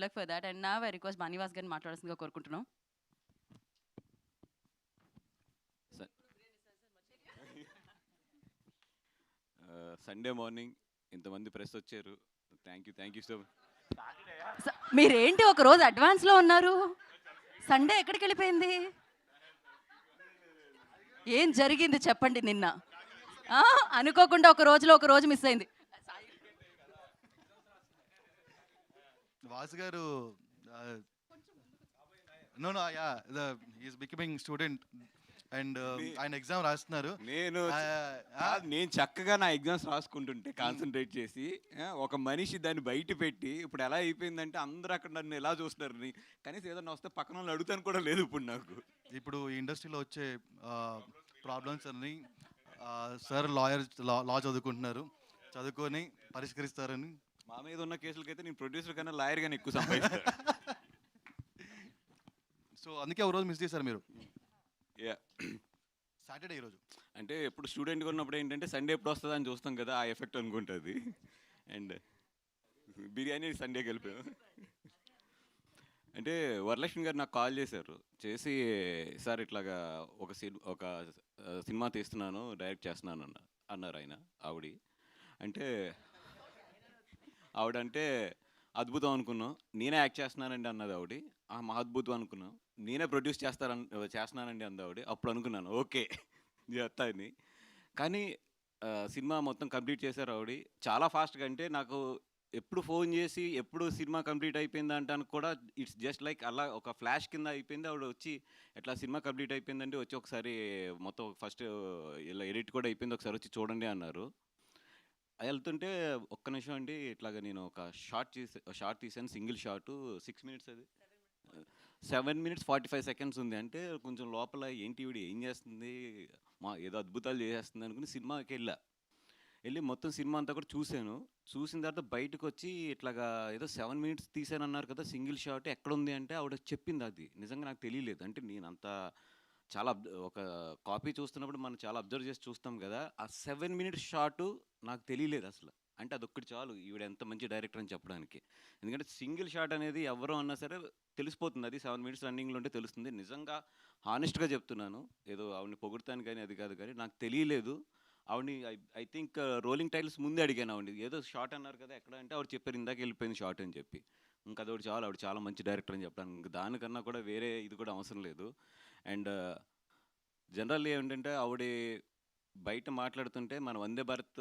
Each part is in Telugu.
Good luck for that. And నా రిక్వెస్ట్ బన్నీవాస్ గారిని మాట్లాడాల్సిందిగా కోరుకుంటున్నాం. సండే మార్నింగ్ ఇంతమంది ప్రెస్ వచ్చారు. Thank you so much. మీరేంటి ఒక రోజు అడ్వాన్స్లో ఉన్నారు? సండే ఎక్కడికి వెళ్ళిపోయింది? ఏం జరిగింది చెప్పండి నిన్న? అనుకోకుండా ఒక రోజు మిస్ అయింది. వాసు గారు ఈస్ బికమింగ్ స్టూడెంట్ అండ్ ఆయన ఎగ్జామ్ రాస్తున్నారు. నేను చక్కగా నా ఎగ్జామ్స్ రాసుకుంటుంటే కాన్సన్ట్రేట్ చేసి ఒక మనిషి దాన్ని బయట పెట్టి ఇప్పుడు ఎలా అయిపోయిందంటే అందరూ అక్కడ నన్ను ఎలా చూస్తున్నారు, కనీసం ఏదన్నా వస్తే పక్కన వాళ్ళు అడుగుతాను కూడా లేదు ఇప్పుడు నాకు. ఇప్పుడు ఈ ఇండస్ట్రీలో వచ్చే ప్రాబ్లమ్స్ అన్ని సార్ లా చదువుకొని పరిష్కరిస్తారని. మా మీద ఉన్న కేసులకైతే నేను ప్రొడ్యూసర్ కన్నా లాయర్ గానే ఎక్కువ సంపాదిస్తాను. సో అందుకే ఒక రోజు మిస్ చేశారు మీరు. సాటర్డే ఈరోజు అంటే ఎప్పుడు స్టూడెంట్గా ఉన్నప్పుడు ఏంటంటే సండే ఎప్పుడు వస్తుందా అని చూస్తాం కదా, ఆ ఎఫెక్ట్ అనుకుంటుంది. అండ్ బిర్యానీ సండేకి వెళ్ళిపోయాం. అంటే వరలక్ష్మి గారు నాకు కాల్ చేసి సార్ ఇట్లాగా ఒక సినిమా తీస్తున్నాను, డైరెక్ట్ చేస్తున్నాను అన్నారు ఆయన. ఆవిడంటే అద్భుతం అనుకున్నాం. నేనే యాక్ట్ చేస్తున్నానండి అన్నది ఆవిడ. మా అద్భుతం అనుకున్నాం. నేనే ప్రొడ్యూస్ చేస్తున్నానండి అంది ఆవిడ. అప్పుడు అనుకున్నాను ఓకే చేస్తాను. కానీ సినిమా మొత్తం కంప్లీట్ చేశారు ఆవిడ చాలా ఫాస్ట్గా. అంటే నాకు ఎప్పుడు ఫోన్ చేసి ఎప్పుడు సినిమా కంప్లీట్ అయిపోయింది అంటానికి కూడా ఇట్స్ జస్ట్ లైక్ అలా ఒక ఫ్లాష్ కింద అయిపోయింది. ఆవిడ వచ్చి ఎట్లా సినిమా కంప్లీట్ అయిపోయిందండి, వచ్చి ఒకసారి మొత్తం ఫస్ట్ ఇలా ఎడిట్ కూడా అయిపోయింది, ఒకసారి వచ్చి చూడండి అన్నారు. వెళ్తుంటే ఒక్క నిమిషం అండి ఇట్లాగా నేను ఒక షార్ట్ తీసాను, సింగిల్ షాటు 6 minutes, అది 7 minutes 45 seconds ఉంది. అంటే కొంచెం లోపల ఏంటి ఈవిడ ఏం చేస్తుంది, ఏదో అద్భుతాలు చేసేస్తుంది అనుకుని సినిమాకి వెళ్ళి మొత్తం సినిమా అంతా కూడా చూసిన తర్వాత బయటకు వచ్చి ఇట్లాగా ఏదో 7 minutes తీసాను అన్నారు కదా సింగిల్ షాట్, ఎక్కడుంది అంటే ఆవిడ చెప్పింది. అది నిజంగా నాకు తెలియలేదు. అంటే నేను అంత చాలా ఒక కాపీ చూస్తున్నప్పుడు మనం చాలా అబ్జర్వ్ చేసి చూస్తాం కదా, ఆ 7 minutes షాటు నాకు తెలియలేదు అసలు. అంటే అదొక్కటి చాలు ఈవిడ ఎంత మంచి డైరెక్టర్ అని చెప్పడానికి. ఎందుకంటే సింగిల్ షాట్ అనేది ఎవరో అన్నా సరే తెలిసిపోతుంది, అది 7 minutes రన్నింగ్లో ఉంటే తెలుస్తుంది. నిజంగా హానెస్ట్గా చెప్తున్నాను, ఏదో ఆవిడని పొగుడుతాను కానీ అది కాదు, కానీ నాకు తెలియలేదు. ఆవిడని ఐ థింక్ రోలింగ్ టైటిల్స్ ముందే అడిగాను ఆవిడ, ఏదో షాట్ అన్నారు కదా ఎక్కడ అంటే ఆవిడ చెప్పారు ఇందాక వెళ్ళిపోయింది షాట్ అని చెప్పి. ఇంకా అదొకటి చాలు, ఆవిడ చాలా మంచి డైరెక్టర్ అని చెప్పడానికి. ఇంకా దానికన్నా కూడా వేరే ఇది కూడా అవసరం లేదు. అండ్ జనరల్లీ ఏంటంటే ఆవిడ బయట మాట్లాడుతుంటే మన వందే భారత్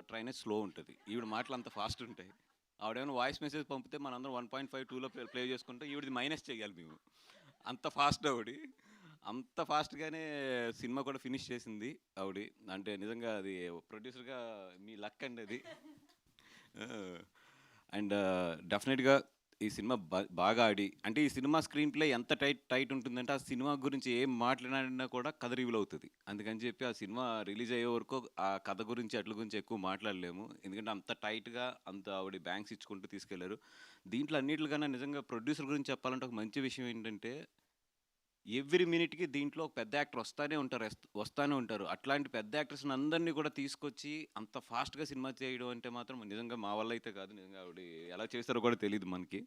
ట్రైన్ స్లో ఉంటుంది, ఈవిడ మాటలు అంత ఫాస్ట్ ఉంటాయి. ఆవిడేమైనా వాయిస్ మెసేజ్ పంపితే మనందరం 1.5 2లో ప్లే చేసుకుంటే ఈవిడది మైనస్ చేయాలి మేము, అంత ఫాస్ట్ ఆవిడ. అంత ఫాస్ట్గానే సినిమా కూడా ఫినిష్ చేసింది ఆవిడ. అంటే నిజంగా అది ప్రొడ్యూసర్గా మీ లక్ అండి అది. అండ్ డెఫినెట్గా ఈ సినిమా బాగా ఆడి, అంటే ఈ సినిమా స్క్రీన్ ప్లే ఎంత టైట్ ఉంటుందంటే ఆ సినిమా గురించి ఏం మాట్లాడినా కూడా కథ రివీల్ అవుతుంది. అందుకని చెప్పి ఆ సినిమా రిలీజ్ అయ్యే వరకు ఆ కథ గురించి అట్ల గురించి ఎక్కువ మాట్లాడలేము, ఎందుకంటే అంత టైట్గా అంత ఆవిడ బ్యాంక్స్ ఇచ్చుకుంటూ తీసుకెళ్లారు. దీంట్లో అన్నిటికన్నా నిజంగా ప్రొడ్యూసర్ గురించి చెప్పాలంటే ఒక మంచి విషయం ఏంటంటే ఎవ్రీ మినిట్కి దీంట్లో ఒక పెద్ద యాక్టర్ వస్తానే ఉంటారు. అట్లాంటి పెద్ద యాక్టర్స్ని అందరినీ కూడా తీసుకొచ్చి అంత ఫాస్ట్గా సినిమా చేయడం అంటే మాత్రం నిజంగా మా వల్ల అయితే కాదు. నిజంగా ఆవిడ ఎలా చేస్తారో కూడా తెలియదు మనకి.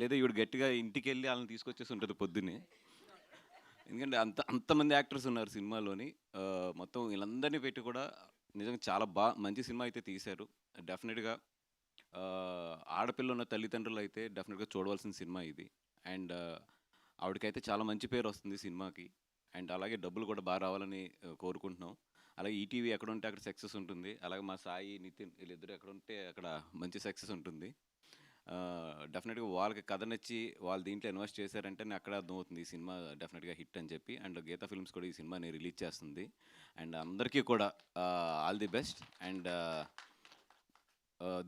లేదా ఈవిడ గట్టిగా ఇంటికి వెళ్ళి వాళ్ళని తీసుకొచ్చేసి ఉంటుంది పొద్దున్నే. ఎందుకంటే అంతమంది యాక్టర్స్ ఉన్నారు సినిమాలోని. మొత్తం వీళ్ళందరినీ పెట్టి కూడా నిజంగా చాలా మంచి సినిమా అయితే తీశారు. డెఫినెట్గా ఆడపిల్ల ఉన్న తల్లిదండ్రులు అయితే డెఫినెట్గా చూడవలసిన సినిమా ఇది. అండ్ ఆవిడకైతే చాలా మంచి పేరు వస్తుంది సినిమాకి. అండ్ అలాగే డబ్బులు కూడా బాగా రావాలని కోరుకుంటున్నాం. అలాగే ఈటీవీ ఎక్కడ ఉంటే అక్కడ సక్సెస్ ఉంటుంది. అలాగే మా సాయి నితిన్ వీళ్ళిద్దరు ఎక్కడ ఉంటే అక్కడ మంచి సక్సెస్ ఉంటుంది. డెఫినెట్గా వాళ్ళకి కథ నచ్చి వాళ్ళు దీంట్లో ఇన్వెస్ట్ చేశారంటే అక్కడ అర్థమవుతుంది ఈ సినిమా డెఫినెట్గా హిట్ అని చెప్పి. అండ్ గీతా ఫిల్మ్స్ కూడా ఈ సినిమాని రిలీజ్ చేస్తుంది. అండ్ అందరికీ కూడా ఆల్ ది బెస్ట్. అండ్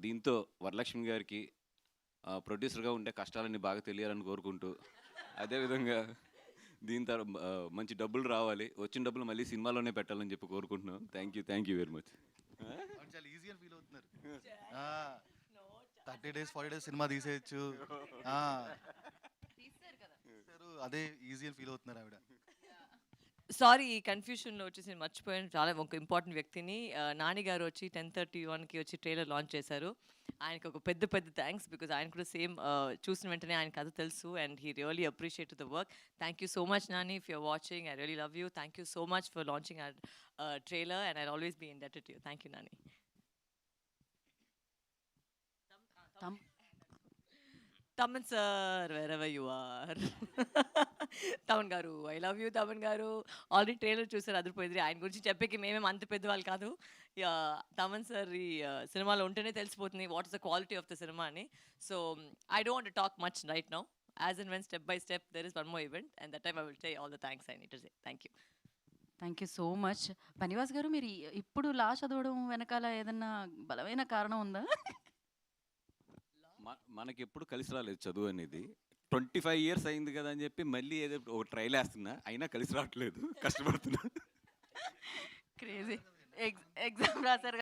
దీంతో వరలక్ష్మి గారికి ప్రొడ్యూసర్గా ఉండే కష్టాలన్నీ బాగా తెలియాలని కోరుకుంటూ, అదేవిధంగా దీని తర్వాత మంచి డబ్బులు రావాలి, వచ్చిన డబ్బులు మళ్ళీ సినిమాలోనే పెట్టాలని చెప్పి కోరుకుంటున్నాం. Thank you very much. చాలా ఈజీగా ఫీల్ అవుతున్నారు. 30 days 40 days సినిమా తీసేయచ్చు, అదే ఈజీ ఫీల్ అవుతున్నారు ఆవిడ. సారీ, ఈ కన్ఫ్యూషన్లో వచ్చేసి నేను మర్చిపోయాను చాలా ఒక ఇంపార్టెంట్ వ్యక్తిని. నాని గారు వచ్చి 10:31కి వచ్చి ట్రైలర్ లాంచ్ చేశారు. ఆయనకు ఒక పెద్ద పెద్ద థ్యాంక్స్ బికాజ్ ఆయన కూడా సేమ్ చూసిన వెంటనే ఆయన కథ తెలుసు and he really appreciate the work. Thank you so much Nani, if you're watching I really love you. Thank you so much for launching our trailer and I'll always be indebted to you. Thank you, Nani. తమ్ Taman sir, wherever you are. Taman garu, I love you, Taman garu. Already trailer చూసారు అదిరిపోయింది. ఆయన గురించి చెప్పేకి మేమేం అంత పెద్దవాళ్ళు కాదు. తమన్ సార్ ఈ సినిమాలో ఉంటేనే తెలిసిపోతుంది what is the quality of the cinema అని. So I don't want to talk much right now. As and when step by step there is one more event and that time I will say all the thanks I need to say. Thank you. Thank you so much. పనివాస్ గారు, మీరు ఇప్పుడు లా చదవడం వెనకాల ఏదన్నా బలమైన కారణం ఉందా? మనకి ఎప్పుడు కలిసి రాలేదు చదువు అనేది. 25 years అయింది కదా అని చెప్పి మళ్ళీ ఏదో ఒక ట్రైల్ వేస్తున్నా, అయినా కలిసి రావట్లేదు, కష్టపడుతున్నా. క్రేజీ. ఎగ్జామ్ రాశారు